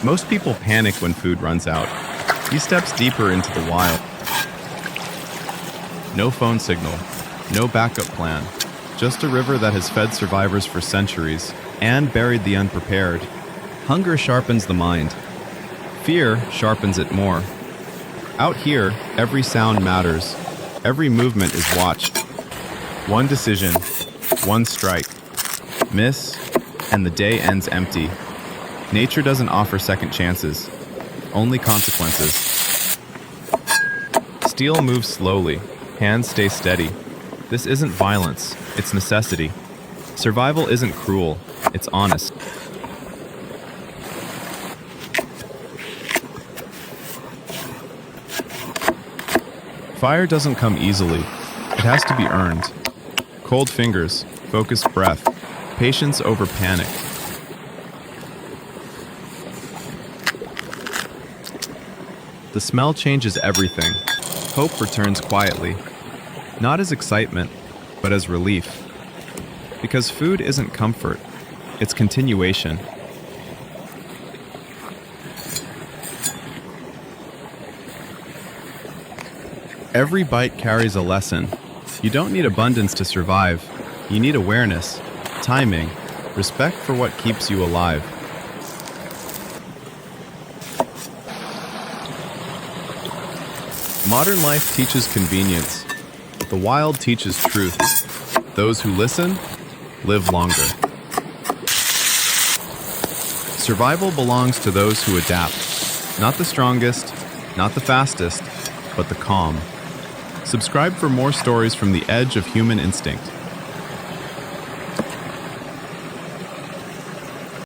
Most people panic when food runs out. He steps deeper into the wild. No phone signal, no backup plan, just a river that has fed survivors for centuries and buried the unprepared. Hunger sharpens the mind. Fear sharpens it more. Out here, every sound matters. Every movement is watched. One decision, one strike. Miss, and the day ends empty. Nature doesn't offer second chances, only consequences. Steel moves slowly, hands stay steady. This isn't violence, it's necessity. Survival isn't cruel, it's honest. Fire doesn't come easily. It has to be earned. Cold fingers, focused breath, patience over panic. The smell changes everything. Hope returns quietly. Not as excitement, but as relief. Because food isn't comfort, it's continuation. Every bite carries a lesson. You don't need abundance to survive. You need awareness, timing, respect for what keeps you alive. Modern life teaches convenience. The wild teaches truth. Those who listen, live longer. Survival belongs to those who adapt. Not the strongest, not the fastest, but the calm. Subscribe for more stories from the edge of human instinct.